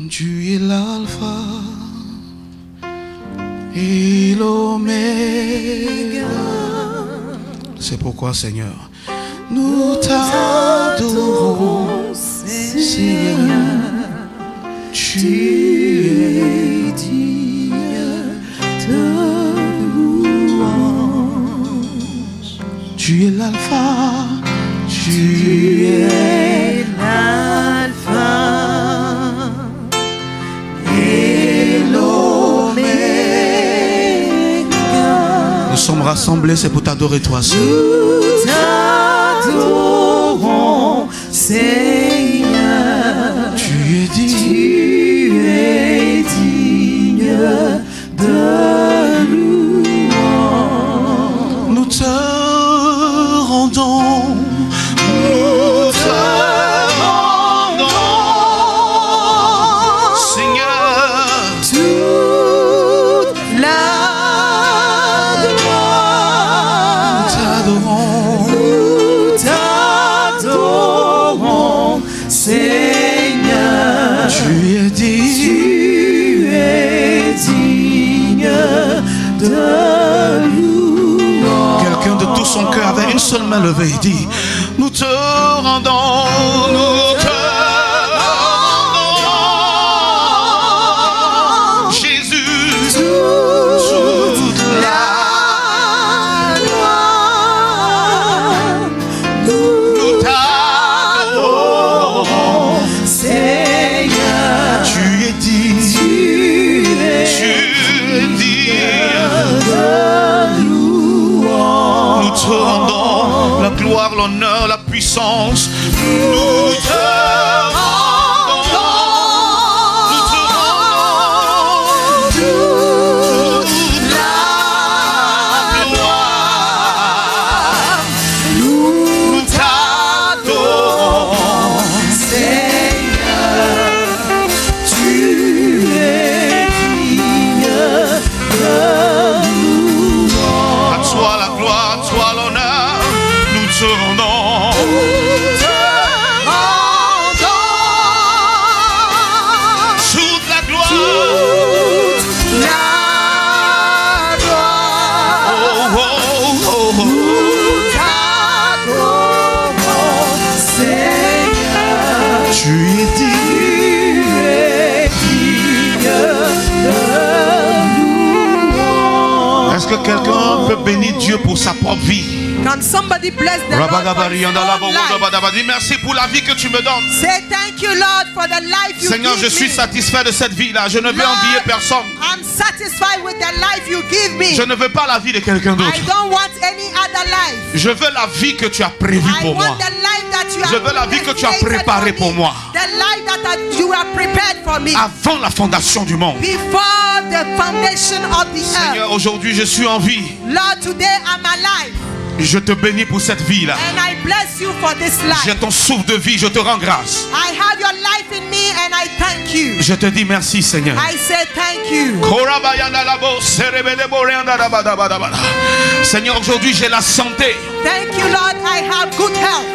Tu es l'alpha et l'oméga. C'est pourquoi, Seigneur, nous t'adorons, Seigneur. Tu es digne de louange. Tu es l'alpha, tu es l'alpha et l'oméga. Nous sommes rassemblés, c'est pour t'adorer toi seul. Nous t'adorons, Seigneur. Tu es digne de louange. Nous te rendons, Seigneur, toute la gloire. Nous t'adorons, Seigneur. Tu es digne de louange. Quelqu'un de tout son cœur avec une seule main levée, il dit: nous te rendons, nous te rendons, Jésus, toute la gloire. Nous t'adorons, Seigneur. Tu es digne de louange. Nous te rendons la gloire, l'honneur, la puissance. Nous te rendons, nous te rendons toute la gloire. Nous t'adorons, Seigneur. Tu es digne de louange. À toi la gloire, à toi l'honneur. Nous te rendons. Toute la gloire. Toute la gloire. Oh, oh, oh, oh. Nous t'adorons, Seigneur. Tu es digne de louange. Est-ce que quelqu'un peut bénir Dieu pour sa propre vie? Can somebody bless the Lord for his own life? Dis merci pour la vie que tu me donnes. Say thank you, Lord, for the life you Seigneur, je give suis me. satisfait de cette vie-là. Je ne veux envier personne. I'm satisfied with the life you give me. Je ne veux pas la vie de quelqu'un d'autre. I don't want any other life. Je veux la vie que tu as prévue I pour moi. want the life that you Je veux la vie que tu as préparée pour moi. The life that you have prepared for me. Avant la fondation du monde. Before the foundation of the Seigneur, earth. aujourd'hui je suis en vie. Lord, today I'm alive. Je te bénis pour cette vie-là. And I bless you for this life. J'ai ton souffle de vie, je te rends grâce. I have your life in me and I thank you. Je te dis merci, Seigneur. I say thank you. Seigneur, aujourd'hui j'ai la santé. Thank you, Lord. I have good health.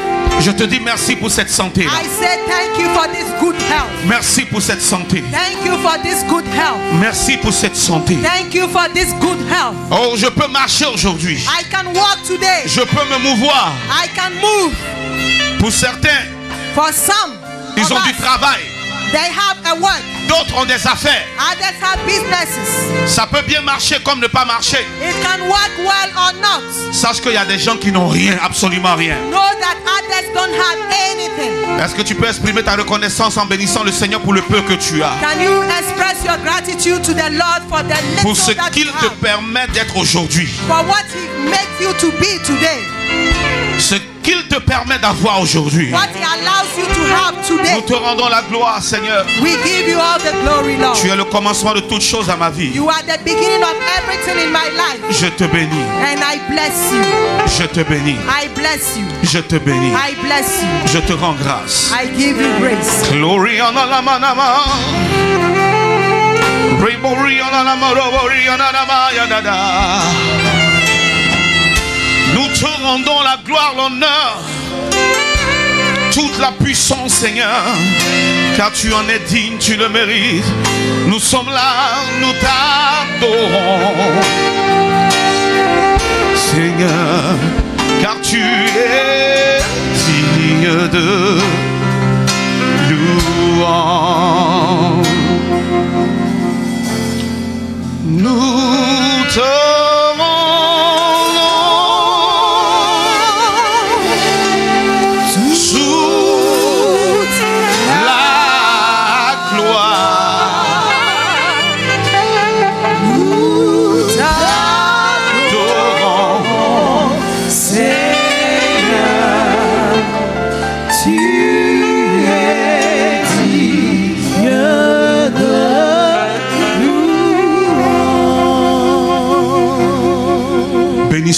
Je te dis merci pour cette santé. I say thank you for this good health. Merci pour cette santé. Thank you for this good health. Merci pour cette santé. Thank you for this good health. Oh, je peux marcher aujourd'hui. I can walk today. Je peux me mouvoir. I can move. Pour certains, For some, ils ont du travail. They have a work. D'autres ont des affaires. Others have businesses. Ça peut bien marcher comme ne pas marcher. It can work well or not. Sache qu'il y a des gens qui n'ont rien, absolument rien. Know that others don't have anything. Est-ce que tu peux exprimer ta reconnaissance en bénissant le Seigneur pour le peu que tu as? Can you express your gratitude to the Lord for the Pour little ce that qu'il you te have? permet d'être aujourd'hui. For what He makes you to be today. Ce qu'il te permet d'avoir aujourd'hui. What He allows you to have today. Nous te rendons la gloire, Seigneur. We give you all the glory, Lord. Tu es le commencement de toutes choses à ma vie. You are the beginning of everything in my life. Je te bénis. And I bless you. Je te bénis. I bless you. Je te bénis. I bless you. Je te rends grâce. I give you grace. Glory on la manama. Rebori on la marobori on la mayada. Nous te rendons la gloire, l'honneur. toute la puissance, Seigneur, car tu en es digne, tu le mérites. Nous sommes là, nous t'adorons, Seigneur, car tu es digne de louange. Nous te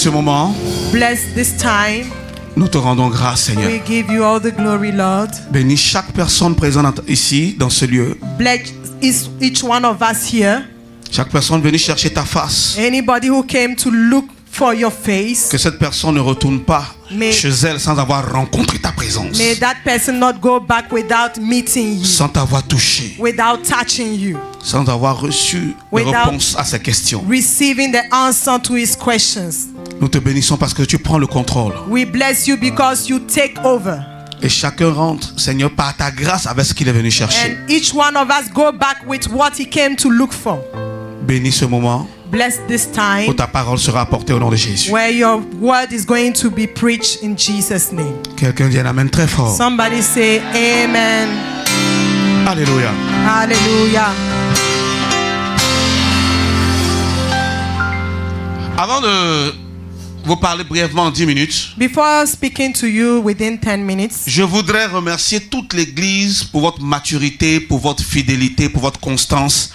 ce moment. Bless this time. Nous te rendons grâce, Seigneur. We give you all the glory, Lord. Bénis chaque personne présente ici, dans ce lieu. Bless each one of us here. Chaque personne venue chercher ta face. Anybody who came to look for your face. Que cette personne ne retourne pas chez elle sans avoir rencontré ta présence. May that person not go back without meeting you. Sans t'avoir touché. Without touching you. Sans avoir reçu les réponses à ses questions. Receiving the answer to his questions. Nous te bénissons parce que tu prends le contrôle. We bless you because you take over. Et chacun rentre, Seigneur, par ta grâce avec ce qu'il est venu chercher. And each one of us go back with what he came to look for. Bénis ce moment. Bless this time. Où ta parole sera apportée au nom de Jésus. Where your word is going to be preached in Jesus' name. Quelqu'un dit un amen très fort. Somebody say amen. Alléluia. Alléluia. Avant de vous parler brièvement en 10 minutes. Before speaking to you within 10 minutes. Je voudrais remercier toute l'église pour votre maturité, pour votre fidélité, pour votre constance.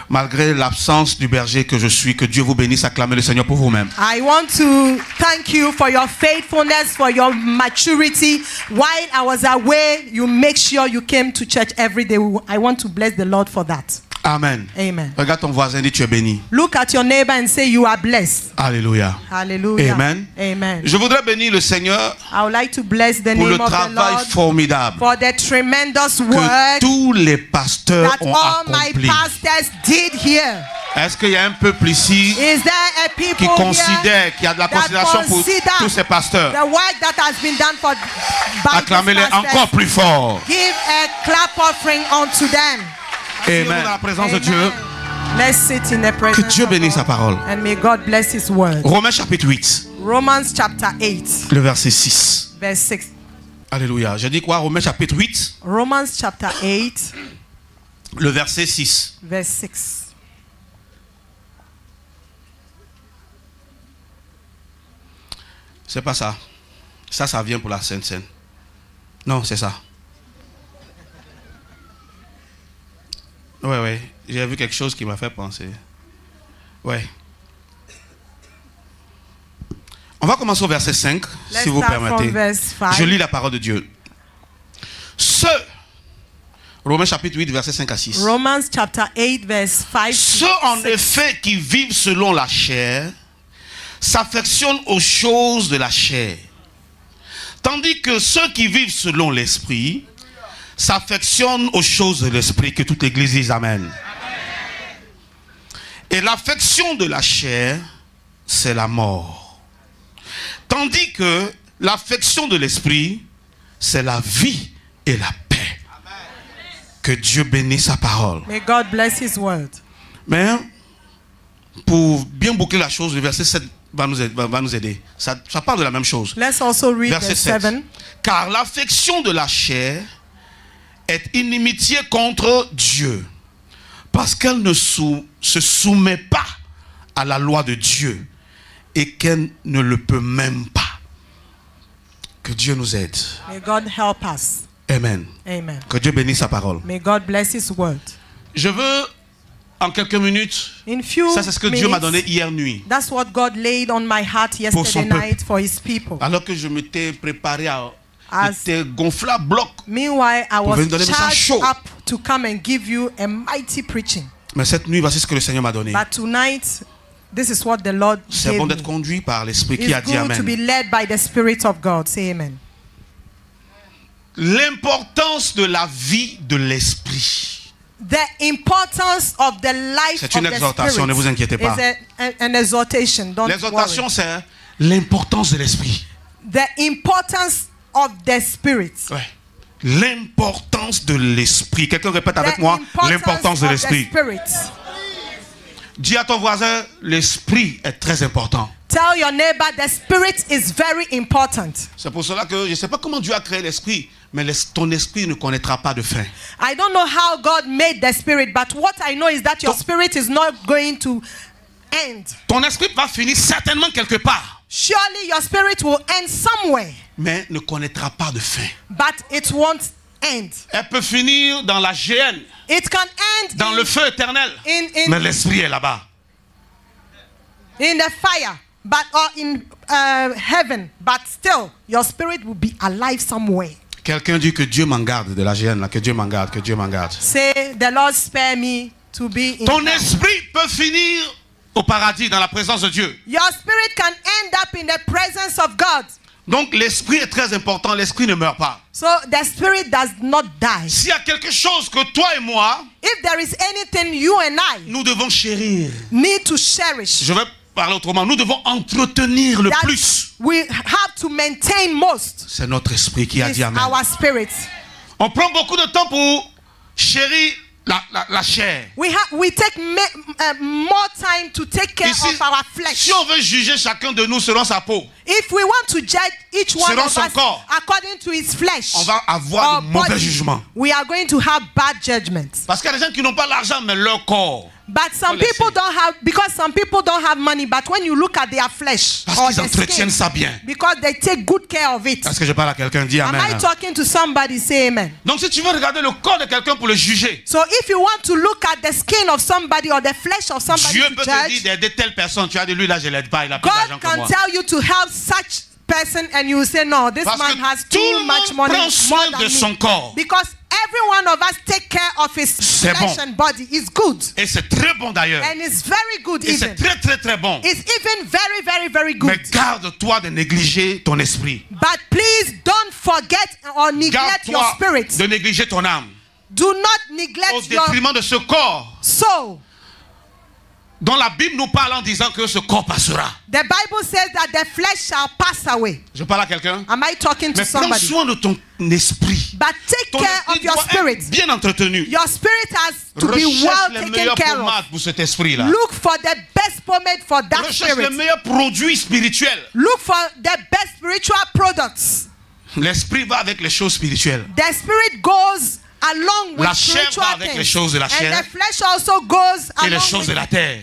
Malgré l'absence du berger que je suis, que Dieu vous bénisse, acclamez le Seigneur pour vous-même. I want to thank you for your faithfulness, for your maturity. While I was away, you make sure you came to church every day. I want to bless the Lord for that. Amen. Amen. Regarde ton voisin et dis tu es béni. Look at your neighbor and say you are blessed. Alléluia. Hallelujah. Amen. Amen. Je voudrais bénir le Seigneur I would like to bless the pour name le of the travail Lord formidable for the tremendous que work tous les pasteurs that ont all my accompli. pastors did here. Est-ce qu'il y a un peuple ici Is there a people qui considère qu'il y a de la that considération pour consider tous ces pasteurs? the work that has been done for by Acclamez-les these pastors? encore plus fort. Give a clap offering unto them. Amen. Dans la présence de Dieu. Let's sit in the presence Que Dieu bénisse sa parole. and may God bless his word. Romains chapitre 8. Romans chapter 8 Le verset 6. verse 6. Alléluia. J'ai dit quoi? Romains chapitre 8. Romans chapter 8 Le verset 6. verse 6. C'est pas ça. Ça vient pour la Sainte Seine. Non, c'est ça. Ouais. J'ai vu quelque chose qui m'a fait penser. Ouais. On va commencer au verset 5, si vous permettez. Je lis la parole de Dieu. Romains chapitre 8, verset 5 à 6. Romans chapter 8, verse 5. Ceux en effet qui vivent selon la chair s'affectionnent aux choses de la chair. Tandis que ceux qui vivent selon l'esprit s'affectionnent aux choses de l'esprit. Que toute l'église dise amen. Et l'affection de la chair, c'est la mort. Tandis que l'affection de l'esprit, c'est la vie et la paix. Que Dieu bénisse sa parole. May God bless his word. Mais pour bien boucler la chose, le verset 7 va nous aider. Ça parle de la même chose. Let's also read Verset 7. 7. Car l'affection de la chair est inimitié contre Dieu, parce qu'elle ne se soumet pas à la loi de Dieu et qu'elle ne le peut même pas. Que Dieu nous aide. May God help us. Amen. Amen. Que Dieu bénisse sa parole. May God bless his word. Je veux en quelques minutes, ça c'est ce que Dieu m'a donné hier nuit. That's what God laid on my heart yesterday night for his people. Alors que je m'étais préparé j'étais gonflé à bloc. Meanwhile, I was charged up to come and give you a mighty preaching. Mais cette nuit, voici ce que le Seigneur m'a donné. But tonight, this is what the Lord gave me. C'est bon d'être conduit par l'Esprit qui a dit amen. It's good to be led by the Spirit of God. Say amen. l'importance de la vie de l'esprit. The importance of the life C'est of une the exhortation, spirit ne vous inquiétez pas. is an exhortation. Don't L'exhortation, worry. c'est l'importance de l'esprit. The importance of the spirit. Ouais. L'importance de l'esprit. Quelqu'un répète avec moi l'importance de l'esprit. Dis à ton voisin, l'esprit est très important. Tell your neighbor the spirit is very important. C'est pour cela que je ne sais pas comment Dieu a créé l'esprit, mais ton esprit ne connaîtra pas de fin. I don't know how God made the spirit, but what I know is that your spirit is not going to end. Ton esprit va finir certainement quelque part. Surely your spirit will end somewhere, mais ne connaîtra pas de fin. but it won't end. Elle peut finir dans la géhenne, It can end dans le feu éternel, mais l'esprit est là-bas. in the fire, but or in heaven, but still your spirit will be alive somewhere. Quelqu'un dit que Dieu m'en garde de la géhenne, là, que Dieu m'en garde, que Dieu m'en garde. Say, the Lord spare me to be in Ton hell. esprit peut finir au paradis, dans la présence de Dieu. Your spirit can end up in the presence of God. Donc l'esprit est très important, l'esprit ne meurt pas. So the spirit does not die. S'il y a quelque chose que toi et moi, If there is anything you and I nous devons chérir. need to cherish, Je vais parler autrement, nous devons entretenir le that plus. we have to maintain most, C'est notre esprit qui a is dit amen. our spirit. On prend beaucoup de temps pour chérir la chair. We take more time to take care Ici, of our flesh. si on veut juger chacun de nous selon sa peau, If we want to judge each one selon of son us corps, according to his flesh, on va avoir or de mauvais body, jugements. we are going to have bad judgments. Parce qu'il y a des gens qui n'ont pas l'argent, mais leur corps. But some Let's people see. don't have, because some people don't have money, but when you look at their flesh Parce or qu'ils their entretiennent skin, ça bien. because they take good care of it. Est-ce que je parle à quelqu'un? Dis Am amen. I talking to somebody? Say amen. Donc si tu veux regarder le corps de quelqu'un pour le juger, So if you want to look at the skin of somebody or the flesh of somebody Dieu to peut te judge, dire d'aider telle personne. Tu as dit lui là je l'aide pas, il a plus d'argent God que can moi. tell you to help such person and you say no, this Parce man que has tout too le much monde money, prend soin more de than son me. corps. Because every one of us take care of his C'est flesh bon. and body. It's good. Et c'est très bon d'ailleurs. And it's very good Et c'est even. très très très bon. It's even very, very, very Mais good. garde-toi de négliger ton esprit. But please don't forget or neglect your Garde-toi spirit. de négliger ton âme. Do not Au neglect your détriment de ce corps soul. dont la Bible nous parle en disant que ce corps passera. The Bible says that the flesh shall pass away. Je parle à quelqu'un. Am I talking to Mais prends somebody? soin de ton esprit. But take Ton care esprit of your doit spirit. être bien entretenu. Your spirit has to be Recherche well les taken meilleurs care of. pommades pour cet esprit-là. Look for the best pomade for that Recherche les spirit. meilleurs produits spirituels. Look for the best spiritual products. L'esprit va avec les choses spirituelles. The spirit goes along with La chair spiritual va avec things. les choses de la chair And the flesh also goes et les along choses de with la terre.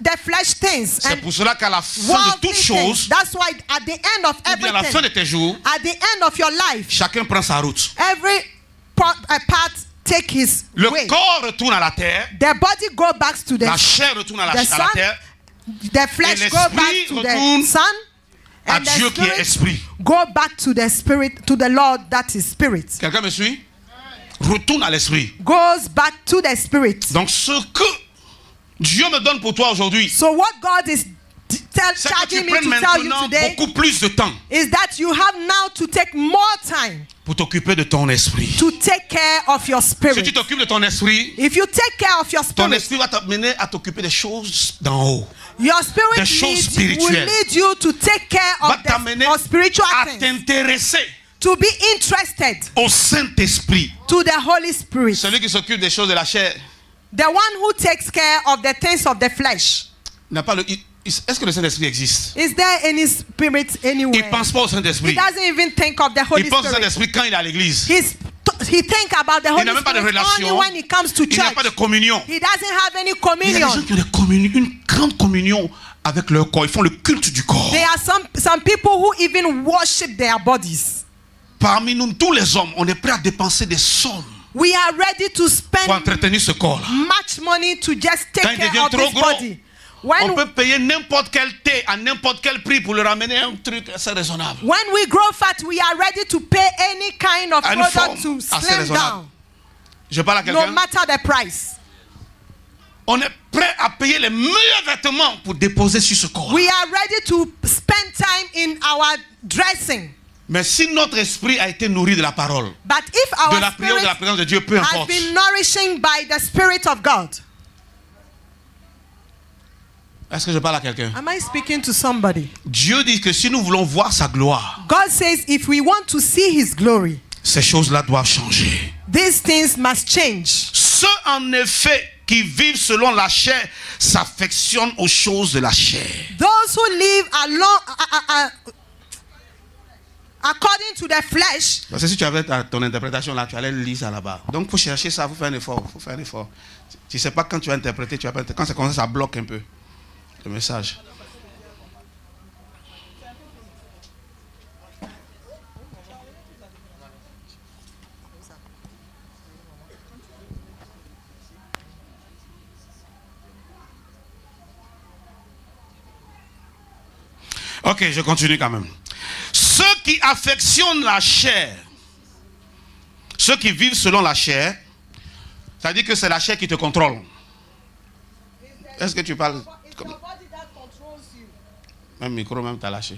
the flesh things. C'est And pour cela qu'à la fin de worldly toutes things. choses, That's why at the end of ou bien à la fin de everything, tes jours, at the end of your life, chacun prend sa route. every part take his Le way. corps retourne à la terre, The body go back to la the chair retourne à the la sun, terre, the flesh et go back l'esprit to retourne the sun, à and the Dieu qui est spirit esprit. go back to the spirit, to the Lord that is spirit. Quelqu'un me suit? Retourne à l'esprit. Goes back to the spirit. Donc ce que Dieu me donne pour toi aujourd'hui, So what God is c'est que charging tu me prennes to tell you maintenant today beaucoup plus de temps is that you have now to take more time pour t'occuper de ton esprit. to take care of your Si spirit. tu t'occupes de ton esprit, If you take care of your ton spirit, esprit va t'amener à t'occuper des choses d'en haut. your spirit des choses will spirituelles. lead you to take care Va of t'amener the spiritual à things, t'intéresser to be interested au Saint-Esprit. to the Holy Spirit. Celui qui s'occupe des choses de la chair The one who takes care of the things of the flesh. n'a pas le. Est-ce que le Saint-Esprit existe? Is there any spirit Il anywhere? ne pense pas au He Saint-Esprit. doesn't even think of the Holy Il pense au Spirit. Saint-Esprit quand il est à l'église. He think about the Holy n'a même pas de Spirit only relation. when he comes to Il n'a pas de church. communion. He doesn't have any Il y a des gens communion. qui ont une grande communion avec leur corps. Ils font le culte du corps. There are some people who even worship their bodies. Parmi nous, tous les hommes, on est prêt à dépenser des sommes We are ready to pour spend entretenir ce corps-là. much money to just Quand take il care devient of trop this gros, body. On When peut payer n'importe quel thé à n'importe quel prix pour le ramener à un truc assez raisonnable. we grow fat, we are ready to pay any kind of À une product forme to assez slim raisonnable. down, Je parle à no quelqu'un. matter the price. On est prêt à payer les meilleurs vêtements pour déposer sur ce corps. We are ready to spend time in our dressing. Mais si notre esprit a été nourri de la parole, But if de our la prière, de spirit la présence de Dieu, peu has importe. been nourishing by the Spirit of God. Est-ce que je parle à quelqu'un? Am I speaking to somebody? Dieu dit que si nous voulons voir sa gloire, God says if we want to see His glory, ces choses-là doivent changer. these things must change. Ceux en effet qui vivent selon la chair s'affectionnent aux choses de la chair. Those who live according to the flesh. Parce que si tu avais ton interprétation là, tu allais lire ça là-bas. Donc il faut chercher ça, il faut faire un effort. Tu ne sais pas quand tu vas interpréter, quand ça commence, ça bloque un peu le message. Ok, je continue quand même. Ceux qui affectionnent la chair, ceux qui vivent selon la chair, ça dit que c'est la chair qui te contrôle. Est-ce que tu parles comme... Même micro, même t'as lâché.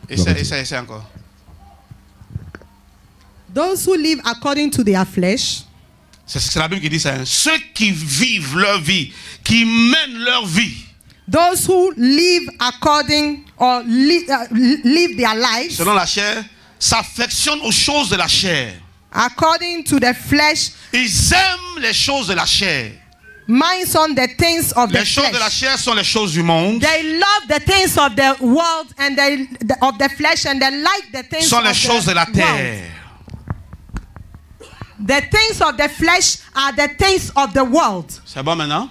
Essaie encore. Those who live according to their flesh. C'est la Bible qui dit ça. Hein? Ceux qui vivent leur vie, qui mènent leur vie. Those who live according or live their lives. Selon la chair, s'affectionnent aux choses de la chair. According to the flesh. Ils aiment les choses de la chair. Minds on the things of the flesh. Les choses de la chair sont les choses du monde. They love the things of the world and of the flesh, and they like the things sont les of choses de la terre. World. The things of the flesh are the things of the world. C'est bon maintenant?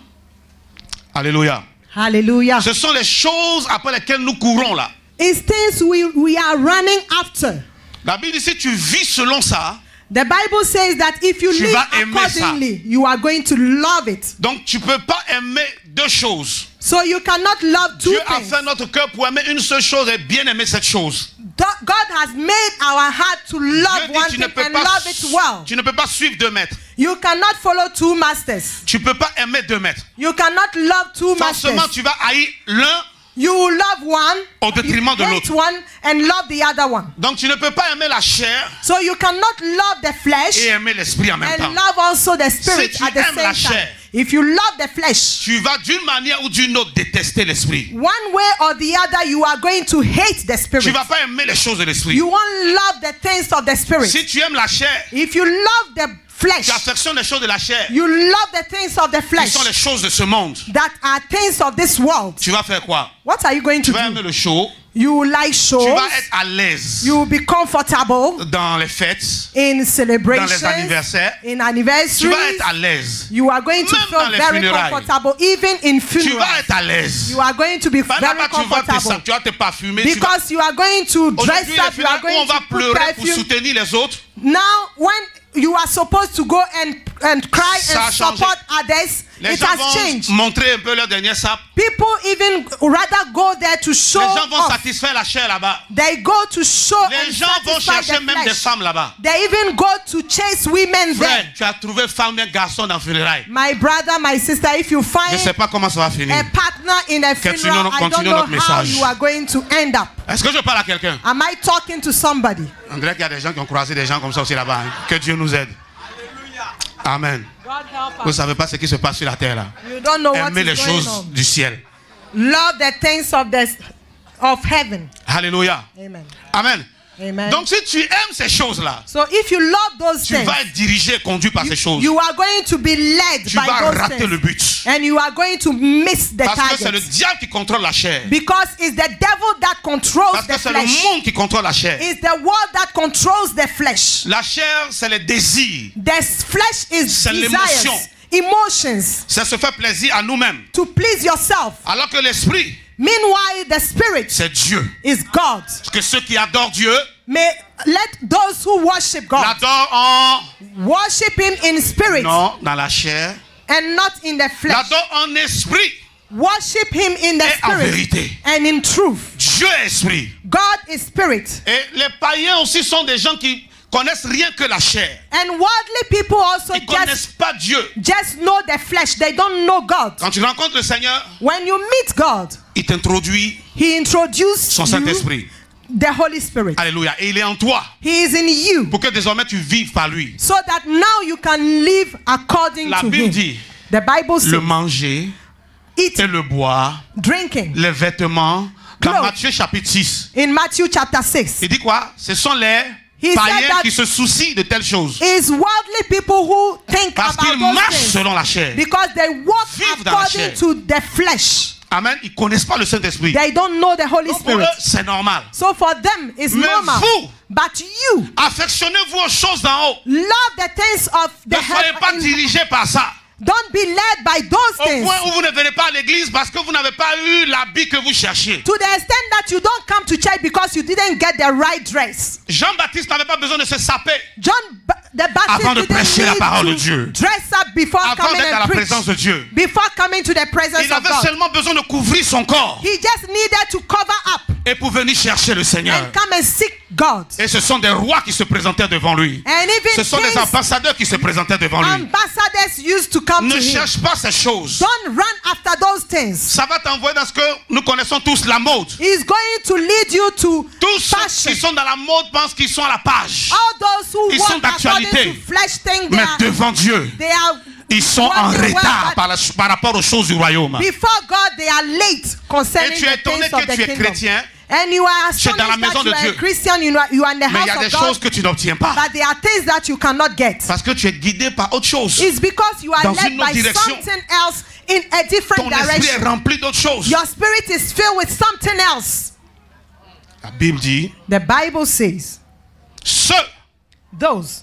Alléluia. Hallelujah. Ce sont les choses après lesquelles nous courons là. It's things we are running after. La Bible dit si tu vis selon ça, the Bible says that if you live accordingly, you are going to love it. Donc tu peux pas aimer deux choses. So you cannot love two Dieu things. a fait notre cœur pour aimer une seule chose et bien aimer cette chose. God has made our heart to love one thing and love it well. Tu ne peux pas suivre deux maîtres. You cannot follow two masters. Tu peux pas aimer deux maîtres. You cannot love two masters. Forcément, tu vas haïr l'un you will love one au détriment de l'autre. one and love the other one. Donc tu ne peux pas aimer la chair so you cannot love the flesh et aimer l'esprit en même and temps. Love also the spirit si tu at the aimes same la time. chair, if you love the flesh, tu vas d'une manière ou d'une autre détester l'esprit. One way or the other, you are going to hate the spirit. Tu vas pas aimer les choses de l'esprit. You won't love the things of the spirit. Si tu aimes la chair, if you love the flesh, tu affectionnes les choses de la chair. You love the things of the flesh. Qui sont les choses de ce monde. That are things of this world. Tu vas faire quoi? What are you going to do? Tu vas aimer le show. You will like shows. Tu vas être à l'aise. You will be comfortable. Dans les fêtes. In celebrations. Dans les anniversaires. In anniversaries. Tu vas être à l'aise. You are going to feel very comfortable even in funerals. Tu vas être à l'aise. You are going to be very comfortable. Tu vas te parfumer. Because you are going to dress up. You are going to put perfume. Pour soutenir les autres. Now when you are supposed to go and cry and support others, les it has changed. Montrer un peu leur dernier sap. People even rather go there to show les gens vont off. Satisfaire la chair là-bas. They go to show les gens vont chercher même des femmes là-bas. They even go to chase women Frère, there. tu as trouvé femme et garçon dans funérailles. My brother, my sister, if you find je sais pas comment ça va finir. A partner in a funeral, I don't know how you are going to end up. Est-ce que je parle à quelqu'un? Am I talking to somebody? On dirait qu'il y a des gens qui ont croisé des gens comme ça aussi là-bas. Hein. Que Dieu nous aide. Amen. Vous ne savez pas ce qui se passe sur la terre là. Aimez les choses du ciel. Love the things of heaven. Alléluia. Amen. Amen. Amen. Donc si tu aimes ces choses-là, so if you love those tu vas être dirigé, conduit par ces choses. You are going to be led tu by vas those rater things. le but. And you are going to miss the target. Parce que c'est le diable qui contrôle la chair. Because it's the devil that controls Parce que the c'est flesh. le monde qui contrôle la chair. It's the world that controls the flesh. La chair, c'est les désirs. The flesh is c'est l'émotion. Emotions. Ça se fait plaisir à nous-mêmes. To please yourself. Alors que l'esprit, meanwhile, the spirit, c'est Dieu. Is God. Parce que ceux qui adorent Dieu, let those who worship God l'adorent en worship Him in spirit. Non, dans la chair. And not in the flesh. L'adorent en esprit. Worship Him in the spirit. En vérité. And in truth. Dieu est esprit. God is spirit. Et les païens aussi sont des gens qui connaissent rien que la chair. And worldly people also Ils connaissent pas Dieu. just know the flesh. They don't know God. Quand tu rencontres le Seigneur, When you meet God, il t'introduit He introduced son Saint-Esprit. the Holy Spirit. Alléluia. Et il est en toi He is in you, pour que désormais tu vives par lui. so that now you can live according La to Bible Him. dit The Bible le says, manger et eating, le boire, drinking. les vêtements. Dans Clothes. Matthieu chapitre 6, In Matthew chapter 6, il dit quoi? Ce sont les He said païens that qui se soucient de telles choses. is worldly people who think Parce about qu'ils those marchent things selon la chair. because they walk Vivent dans la according chair. to the flesh. Amen. Ils ne connaissent pas le Saint-Esprit. They don't know the Holy Donc pour Spirit. eux, c'est normal. So for them, it's Mais normal. vous, But you affectionnez-vous aux choses d'en haut. love the things of Ne the soyez pas heaven. dirigés par ça. Don't be led by those Au things. point où vous ne venez pas à l'église parce que vous n'avez pas eu l'habit que vous cherchiez. To the extent that you don't come to church because you didn't get the right dress. Jean-Baptiste n'avait pas besoin de se saper The avant de Baptist prêcher la didn't parole de need Dieu. to dress up before avant coming d'être à la and présence de preach. Dieu. Before coming to the presence Il of avait God. seulement besoin de couvrir son corps He just needed to cover up et pour venir chercher le Seigneur. and come and seek God. Et ce sont des rois qui se présentaient devant lui. And even Ce sont des kings, ambassadeurs qui se présentaient devant lui. ambassadors used to come Ne to him. cherche pas ces choses. Don't run after those things. Ça va t'envoyer dans ce que nous connaissons tous, la mode. He's going to lead you to Tous ceux fashion. qui sont dans la mode pensent qu'ils sont à la page. All those who Ils walk sont according d'actualité. to flesh think Mais devant Dieu, they are ils sont en walking well, retard but par rapport aux choses du royaume. before God they are late concerning Et tu es the étonné things of que the tu es kingdom. chrétien, And you are tu es dans la astonished maison that you de are a Dieu. Christian, you are in the mais il y a house des of God, choses que tu n'obtiens pas. but there are things that you cannot get. Parce que tu es guidé par autre chose. It's because you are Dans led une autre by direction. something else in a different Ton esprit est direction. rempli d'autres choses. Your spirit is filled with something else. La Bible dit, The Bible says, ceux, those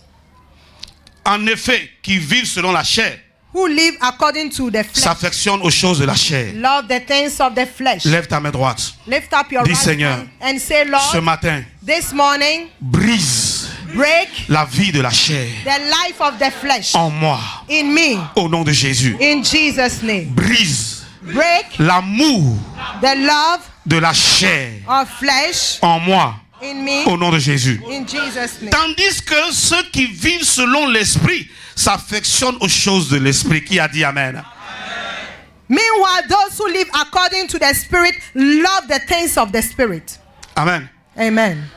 en effet, qui vivent selon la chair, who live according to the flesh s'affectionnent aux choses de la chair. love the things of the flesh. Lève ta main droite. Lift up your Dis, right Seigneur, hand and say, Ce Lord, matin, this morning, brise break la vie de la chair the life of the flesh en moi, in me, au nom de Jésus. in Jesus' name. Brise Break l'amour the love de la chair of flesh en moi, in me, au nom de Jésus. in Jesus' name. Tandis que ceux qui vivent selon l'esprit s'affectionnent aux choses de l'esprit. Qui a dit Amen? Meanwhile, those who live according to the Spirit love the things of the Spirit. Amen. Amen.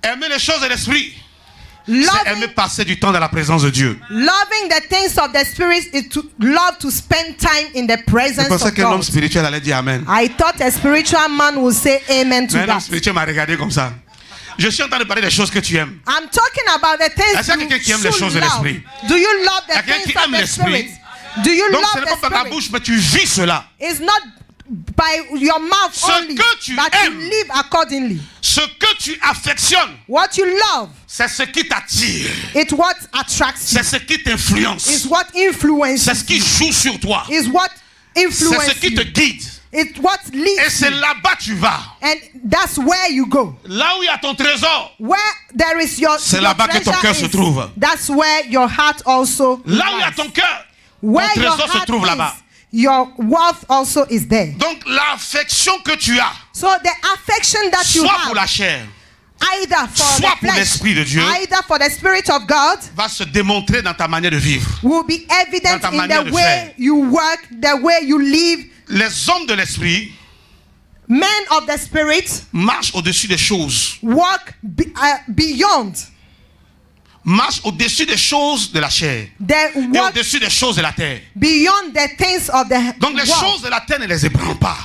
Aimer les choses de l'esprit, c'est aimer Loving, passer du temps dans la présence de Dieu. loving the things of the Spirit is to love to spend time in the Je presence pensais of qu'un homme God. spirituel allait dire Amen. I thought a spiritual man would say amen to Mais un homme that. spirituel m'a regardé comme ça. Je suis en train de parler des choses que tu aimes. I'm talking about the Est-ce qu'il y a things quelqu'un qui aime les you choses de should l'esprit? love. Do you love the Quelqu'un things qui of aime the l'esprit. Spirit? Do you Donc ce love n'est pas the par ta Spirit? bouche, mais tu vis cela. It's not by your mouth Ce only, que tu but aimes. you live accordingly. Ce que tu affectionnes, What you love c'est ce qui t'attire. is what attracts you. C'est ce qui t'influence. Is what influences C'est ce qui you. joue sur toi. Is what C'est influences ce qui te you. guide. It's what Et leads c'est you. là-bas que tu vas. And that's where you go. Là où il y a ton trésor, Where there is your, c'est your là-bas que ton treasure cœur se is, trouve. that's where your heart also là où il y a lies. ton cœur, Where ton your trésor se heart trouve là-bas. is, your wealth also is there. Donc l'affection que tu as, So the affection that you soit pour la have, chair, either for soit the pour flesh, l'Esprit de Dieu, either for the Spirit of God, va se démontrer dans ta manière de vivre. will be evident Dans ta in manière the de way faire. you work, the way you live. Les hommes de l'Esprit Men of the Spirit marchent au-dessus des choses. walk beyond. Marchent au-dessus des choses de la chair. They Et walk au-dessus des choses de la terre. beyond the things of the Donc les world. choses de la terre ne les ébranlent pas.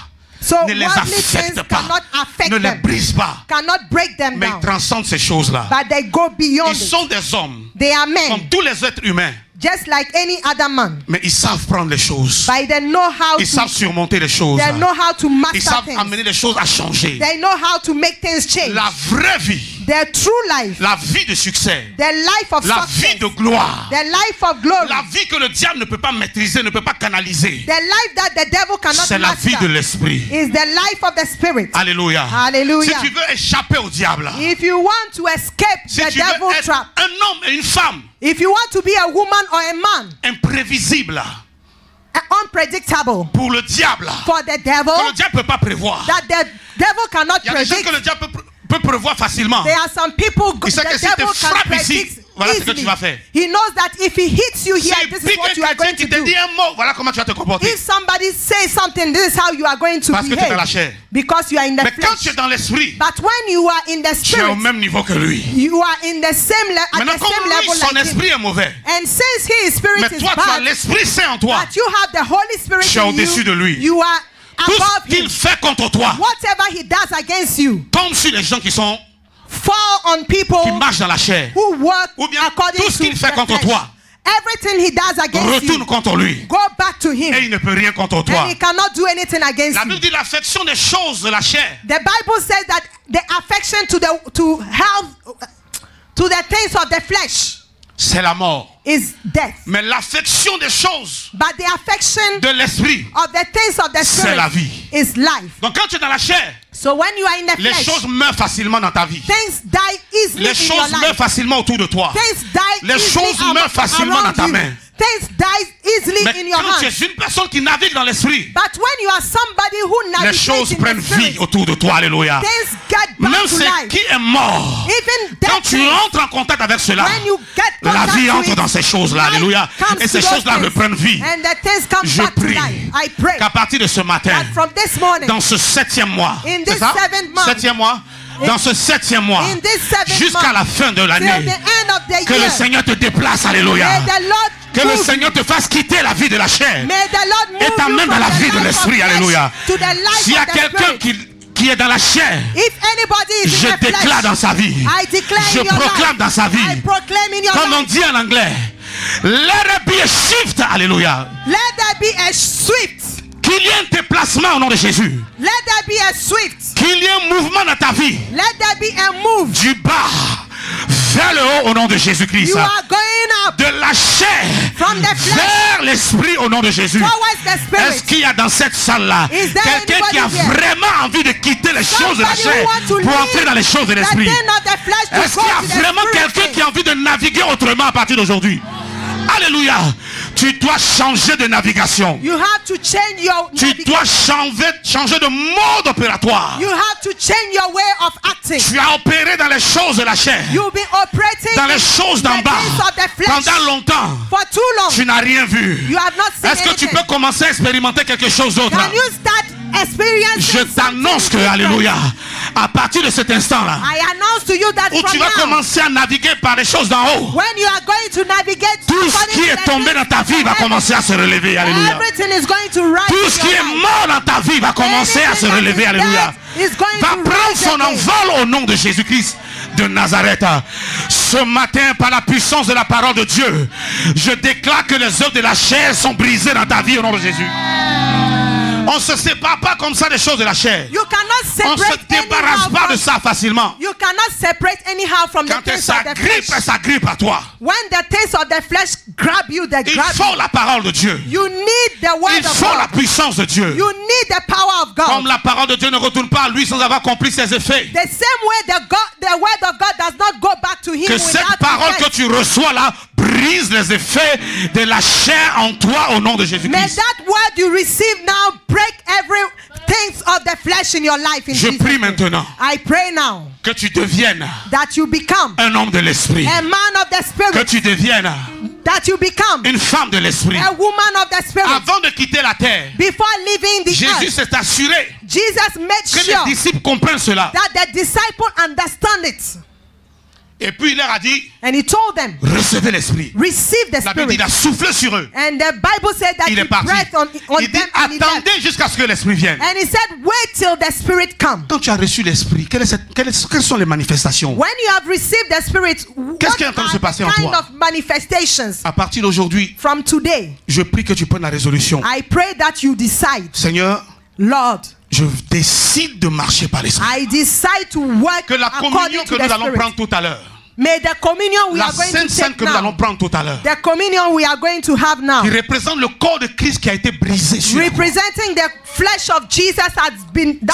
So Ne les worldly affectent things pas. cannot affect Ne les them, brisent pas. cannot break them Mais ils down, transcendent ces choses-là. but they go beyond Ils it. sont des hommes, They are comme men, tous les êtres humains. just like any other man, Mais ils savent prendre les choses. but they know how Ils savent to. surmonter les choses. They know how to Ils master savent things. amener les choses à changer. They know how to make things change. La vraie vie, Their true life, la vie de succès, their life of la vie success, de gloire, their life of glory, la vie que le diable ne peut pas maîtriser, ne peut pas canaliser, the life that the devil cannot c'est la vie de master, l'esprit. is the life of the Spirit. Alléluia. Hallelujah. Si tu veux échapper au diable, If you want to escape si the tu veux devil être trap, un homme et une femme if you want to be a woman or a man, imprévisibles unpredictable pour le diable, for the devil, que le diable ne peut pas prévoir. that the devil cannot Il y a des choses predict. que le diable peut peut prévoir facilement. There are some people Il sait que the si te devil can frappe ici, predict voilà ce que tu easily. vas faire. He knows that if he hits you here, Si this is pique what un you are chrétien going qui to te do. dit un mot, voilà comment tu vas te comporter. If somebody says something, this is how you are going to Parce que tu es dans la behave. chair. Because you are in the Mais quand tu es flesh. dans l'esprit, But when you are in the tu es au spirit, même niveau que lui. you are in the same at Maintenant, the comme same lui, level son like him. esprit est mauvais. And since his spirit Mais is toi, tu as bad, l'Esprit Saint en toi. but you have the Holy Spirit Tu es in au-dessus de lui. you are Tout above ce qu'il him. fait contre toi Whatever he does against you, tombe sur les gens qui fall on people marchent dans la chair. who work Ou bien according tout ce to qu'il fait the contre flesh. toi Everything he does against retourne you, contre lui. go back to him. Et il ne peut rien contre toi. And he cannot do anything against La you. Bible dit l'affection des choses de la chair. The Bible says that the affection to the things of the flesh C'est la mort. is death. Mais l'affection des choses But the affection de l'esprit, of the things of the c'est la spirit vie. is life. Donc quand tu es dans la chair, So when you are in the les flesh, choses meurent facilement dans ta vie. things die easily Les in your choses meurent life. facilement autour de toi. Things die Les easily choses meurent facilement around dans ta you. main. Things die easily Mais in your quand tu hands. es une personne qui navigue dans l'esprit, But when you are somebody who les navigates choses in prennent the spirit, vie autour de toi. Alléluia. things get back Même to ce life. qui est mort, Even quand death tu things, entres en contact avec cela, when you get la contact vie to entre it, dans ces choses-là. life Alléluia. comes Et ces to those choses-là things. reprennent vie. And the things come Je back to prie life. I pray qu'à partir de ce matin, that from this morning, dans ce 7e mois, in c'est this ça? 7th month, 7e mois, dans ce 7e mois, in this 7th jusqu'à month, la fin de till l'année, the end of the que le year, Seigneur te déplace. Alléluia. may the Lord Que le move. Seigneur te fasse quitter la vie de la chair May the Lord move et you t'amène dans from la the vie de life l'esprit. of Alléluia. flesh to the life S'il y a of the quelqu'un spirit. qui est dans la chair, If anybody is je in the déclare flesh, dans sa vie, I declare je in your proclame life, dans sa I vie, proclaim in your comme on life, dit en anglais, let it be a shift. Alléluia. let there be a swift, Qu'il y ait un déplacement au nom de Jésus. let there be a swift, Qu'il y ait un mouvement dans ta vie let there be a move. du bas vers le haut au nom de Jésus-Christ. You are going up De la chair from the flesh vers l'esprit au nom de Jésus. towards the Est-ce spirit. qu'il y a dans cette salle-là Is there quelqu'un qui a anybody here? vraiment envie de quitter les choses de la Somebody who chair wants to pour entrer leave dans les choses de the l'esprit? thing of the flesh to Est-ce go qu'il y to a the vraiment spirit quelqu'un thing? qui a envie de naviguer autrement à partir d'aujourd'hui? Alléluia. Tu dois changer de navigation. You have to change your Tu dois changer de mode opératoire. You have to change your way of acting. Tu as opéré dans les choses de la chair, You've been operating dans les in choses d'en the bas things of the flesh pendant longtemps. for too long. Tu n'as rien vu. You have not seen Est-ce que tu anything. peux commencer à expérimenter quelque chose d'autre? Can you start experiencing Je t'annonce que, something alléluia, different? à partir de cet instant-là, I announce to you that où from tu vas now, commencer à naviguer par les choses d'en haut, when you are going to navigate tout ce according qui to est the tombé things dans ta vie va of heaven, commencer à se relever. Alléluia. everything is going to rise Tout in ce qui your est life. mort dans ta vie va commencer à se Anything relever. that is Alléluia. dead is going Va to prendre rise son again. envol au nom de Jésus-Christ de Nazareth. Ce matin, par la puissance de la parole de Dieu, je déclare que les œuvres de la chair sont brisées dans ta vie au nom de Jésus. On ne se sépare pas comme ça des choses de la chair. You cannot On ne se separate débarrasse anyhow pas de from, ça facilement. you cannot separate anyhow from the Quand things ça of the grippe, flesh. ça grippe à toi. When the things of the flesh grab you, they Il grab faut you. la parole de Dieu. You need the word Il of faut la God. puissance de Dieu. You need the power of God. Comme la parole de Dieu ne retourne pas à lui sans avoir accompli ses effets. The same way the word of God does not go back to him Que without cette parole que effect. tu reçois là brise les effets de la chair en toi au nom de May Jésus-Christ. that word you receive now break every things of the flesh in your life in Je Jesus' prie name. maintenant I pray now que tu deviennes that you become un homme de l'esprit. a man of the Que spirit, tu deviennes that you become une femme de l'esprit. a woman of the spirit. Avant de quitter la terre, Before leaving the Jésus earth, s'est assuré Jesus made que sure les disciples comprennent cela. that the disciple understand it. Et puis il leur a dit, And he told them, recevez l'esprit. receive the La Bible dit, spirit. il a soufflé sur eux. And the Bible said that Il he est parti. breathed on Il dit, them and he left. attendez jusqu'à ce que l'esprit vienne. And he said, wait till the spirit come. Quand tu as reçu l'esprit, quelles sont les manifestations? When you have received the spirit, Qu'est-ce what qui est en train de se are passer en kind toi? of manifestations À partir d'aujourd'hui, from today? je prie que tu prennes la résolution. I pray that you decide, Seigneur, Lord, je décide de marcher par l'esprit. I decide to work Que la according communion to que the nous allons spirit. prendre tout à l'heure, May the communion we la are going Sainte to Sainte take que nous allons now, prendre tout à l'heure, the communion we are going to have now, qui représente le corps de Christ qui a été brisé sur la croix. representing the flesh of Jesus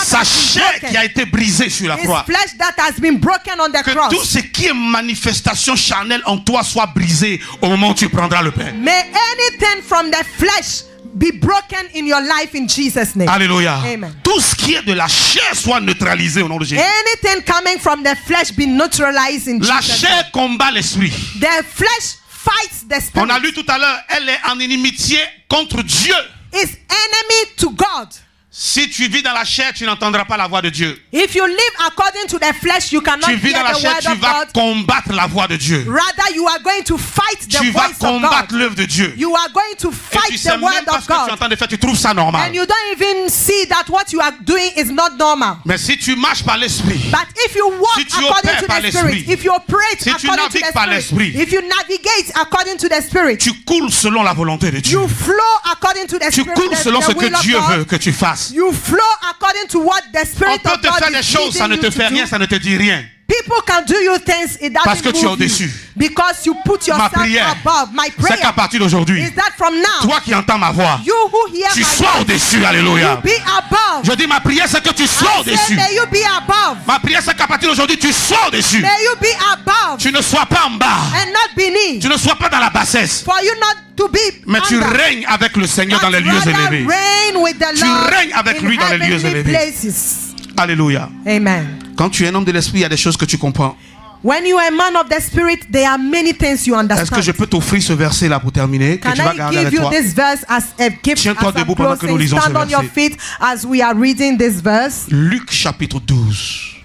Sa chair qui a été brisée sur la his croix. flesh that has been broken on the Que cross. tout ce qui est manifestation charnelle en toi soit brisé au moment où tu prendras le pain. May anything from the flesh be broken in your life in Jesus' name. Alléluia. Amen. Tout ce qui est de la chair soit neutralisé au nom de Jésus. Anything coming from the flesh be neutralized in La Jesus' chair name. combat l'esprit. The flesh fights the spirit. On a lu tout à l'heure, elle est en inimitié contre Dieu. Is enemy to God. Si tu vis dans la chair, tu n'entendras pas la voix de Dieu. If you live according to the flesh, you cannot Tu vis hear dans la the chair, word tu of vas God. combattre la voix de Dieu. Rather, you are going to fight the Tu vas voice of combattre God. l'œuvre de Dieu. You are going to Et fight tu sais the même word pas of ce que tu es en God. train de faire, tu trouves ça normal. And you don't even see that what you are doing is not normal. Mais si tu marches par l'esprit, But if you walk Si tu according opères to par the Spirit, l'esprit, if you operate si tu according to navigues par the l'esprit, Spirit, if you navigate according to the Spirit, tu coules selon la volonté de Dieu. you flow according to the Tu Spirit, coules selon ce the will que of Dieu God. veut que tu fasses. You flow according to what the On Spirit peut of te God faire des is choses, ça ne leading te you fait to rien, do. ça ne te dit rien. People can do you things, it Parce que doesn't tu es move you. au-dessus. Because you put Ma yourself prière, above. My c'est qu'à prayer partir d'aujourd'hui, is that from now, toi qui entends ma voix, you who hear tu my sois voice, au-dessus. Alléluia. you be above. Je dis ma prière, c'est que tu sois I say, au-dessus. may you be above. Ma prière, c'est qu'à partir d'aujourd'hui, tu sois au-dessus. May you be above Tu ne sois pas en bas. and not beneath. Tu ne sois pas dans la bassesse. For you not to be Mais tu under, règnes avec le Seigneur dans but les lieux rather élevés. reign with the Tu Lord règnes avec in lui dans les lieux heavenly élevés. places. Alléluia. Amen. Quand tu es un homme de l'esprit, il y a des choses que tu comprends. When you are a man of the Spirit, there are many things you Est-ce que je understand. peux t'offrir ce verset là pour terminer, que Can tu vas I garder give avec you toi? this verse as a gift Tiens-toi as I'm debout pendant que nous closing? lisons ce Stand on your verset. feet as we are reading this verse. Luc chapitre 12,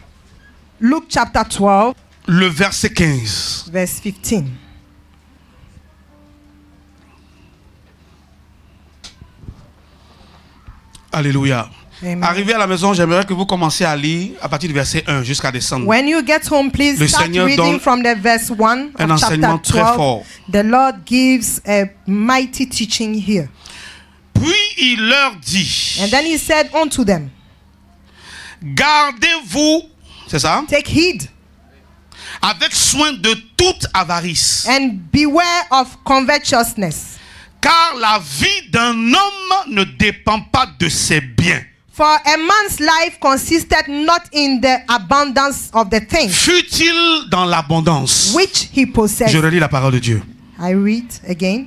Luke chapter 12, le verset 15. verse 15. Alléluia. Amen. Arrivé à la maison, j'aimerais que vous commenciez à lire à partir du verset 1 jusqu'à descendre. When you get home, please Le start Seigneur reading donne from the verse 1 un of chapter enseignement très 12. fort. The Lord gives a mighty teaching here. Puis il leur dit, And then he said unto them, gardez-vous, c'est ça, take heed avec soin de toute avarice, and beware of covetousness. car la vie d'un homme ne dépend pas de ses biens. For a man's life consisted not in the abundance of the things Fut-il dans l'abondance? which he Je possessed. relis la parole de Dieu. I read again.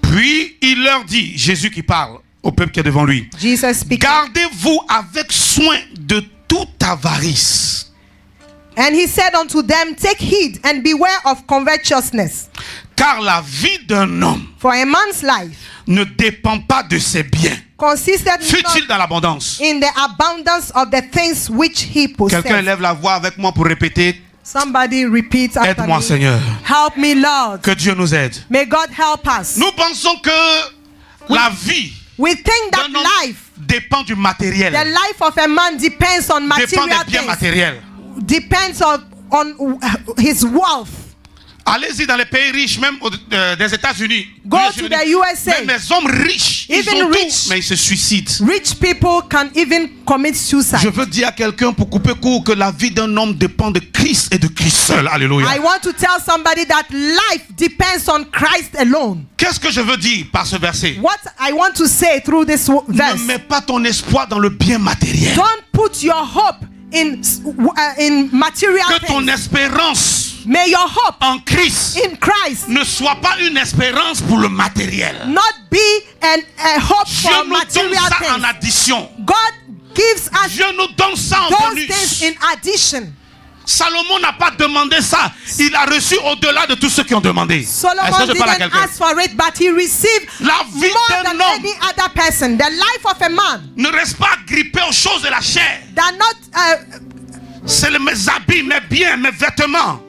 Puis il leur dit, Jésus qui parle au peuple qui est devant lui, Jesus speaking. gardez-vous avec soin de toute avarice, And he said unto them, take heed and beware of covetousness. car la vie d'un homme For a man's life ne dépend pas de ses biens. consisted Fut-il not dans l'abondance? in the abundance of the things which he Quelqu'un possessed. lève la voix avec moi pour répéter, Somebody repeats after aide-moi me. Seigneur. Help me, Lord. Que Dieu nous aide. May God help us. Nous pensons que la vie We think that d'un homme life, dépend du matériel, the life of a man depends on dépend material des biens things, matériels. depends on his wealth. Allez-y dans les pays riches, même des États-Unis. Go to the USA. Même les hommes riches, ils Even ont rich. tout, mais ils se suicident. Rich people can even commit suicide. Je veux dire à quelqu'un pour couper court que la vie d'un homme dépend de Christ et de Christ seul. Alléluia. I want to tell somebody that life depends on Christ alone. Qu'est-ce que je veux dire par ce verset? What I want to say through this verse, Ne mets pas ton espoir dans le bien matériel. don't put your hope in material Que ton things. espérance May your hope en Christ in Christ ne soit pas une espérance pour le matériel. not be a hope Dieu for nous donne material ça en things. addition. God gives us Dieu nous donne ça en those bonus. things in addition. Salomon n'a pas demandé ça. Il a reçu au-delà de tous ceux qui ont demandé. Est-ce que Solomon je parle à didn't quelqu'un? ask for it, but he received La vie more d'un than homme any other person. The life of a man ne reste pas grippé aux choses de la chair. that not C'est mes habits, mes biens, mes vêtements.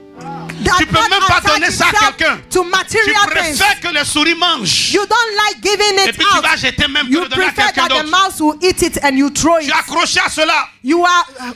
that Tu peux not même pas attach donner ça à itself quelqu'un. to Tu material things. préfères que les souris mangent. You don't like giving Et it puis tu out. vas jeter même que You le donner à prefer quelqu'un that the d'autre. mouse will eat it and you throw Tu it. es accroché à cela. You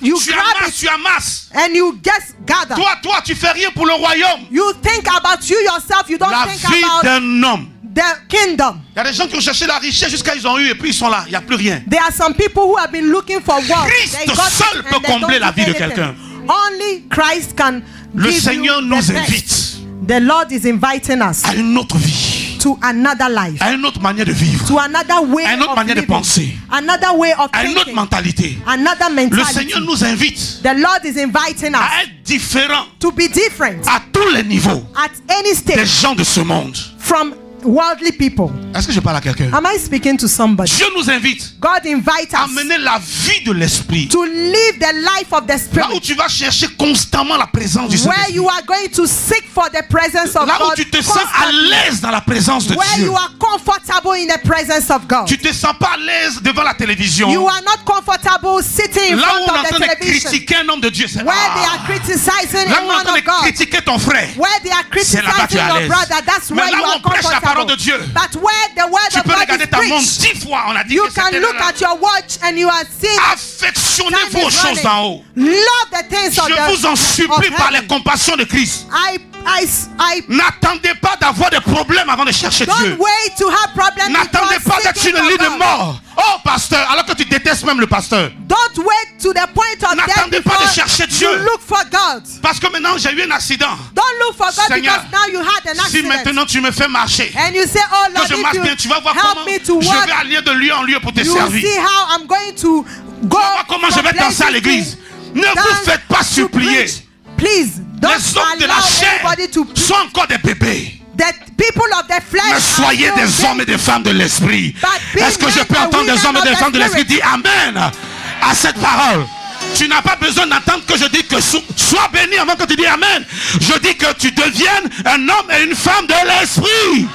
Tu grab amasses, it tu amasses. and you just gather. Toi, tu fais rien pour le royaume. You think about you yourself. You don't La think vie about d'un homme. the kingdom. Il y a des gens qui ont cherché la richesse jusqu'à ils ont eu et puis ils sont là. Il n'y a plus rien. There are some people who have been looking for wealth. Christ They got seul it peut and they combler don't la do vie de anything. quelqu'un. Only Christ can Le give Seigneur you nous the best. invite The Lord is inviting us à une autre vie, to another life, à une autre manière de vivre, to another way à une autre of manière de living, penser, another way of à une autre thinking, mentalité. another Le mentality. Seigneur nous invite The Lord is inviting us à être différents to be different à tous les niveaux at any des stage gens de ce monde. from worldly people. Est-ce que je parle à quelqu'un? Am I speaking to somebody? Dieu nous invite God invite à us mener la vie de l'esprit. to live the life of the Là où Spirit, tu vas chercher constamment la présence du where Saint-Esprit. you are going to seek for the presence of Là où God, tu te sens à constantly. l'aise dans la présence de Where Dieu. you are comfortable in the presence of God. Tu te sens pas à l'aise devant la télévision. You are not comfortable sitting in Là où on est front en of train the de television, critiquer un homme de Dieu, c'est where they are criticizing là a où on est en man train of de God, critiquer ton frère. where they are C'est là-bas que tu criticizing es à your l'aise. brother, that's Mais where là you où are on prêche la parole de comfortable. Dieu, But where the word tu of peux God regarder is ta montre preached, 10 fois. On a dit you que can c'était look là. at your watch and you are seeing Affectionnez time vos is choses running. d'en haut. Love the things of Je vous en the supplie of par les heaven. compassions de Christ. I N'attendez pas d'avoir des problèmes avant de chercher Dieu. don't wait to have problems. N'attendez before pas d'être seeking sur le lit for de God. mort. Oh pasteur, alors que tu détestes même le pasteur. Don't wait to the point of death N'attendez pas before de chercher you Dieu. look for God. Parce que maintenant j'ai eu un accident. Don't look for God Seigneur, because now you had an Si accident. maintenant tu me fais marcher, And you say, oh que Lord, je marche bien, if tu vas voir you help comment me to je walk, vais aller de lieu en lieu pour te you will servir. see how I'm going to go. Tu vas voir comment je from vais danser à places l'église. to Ne vous dance, faites pas to supplier. preach. Please, don't Les hommes de la allow chair anybody to preach. sont encore des bébés. The people of the flesh Mais are soyez still des hommes et des femmes de l'esprit. But be Est-ce que je men peux and entendre des women hommes et of des the femmes de l'esprit spirit. dire Amen à cette parole? Tu n'as pas besoin d'entendre que je dise que sois béni avant que tu dis Amen. Je dis que tu deviennes un homme et une femme de l'esprit.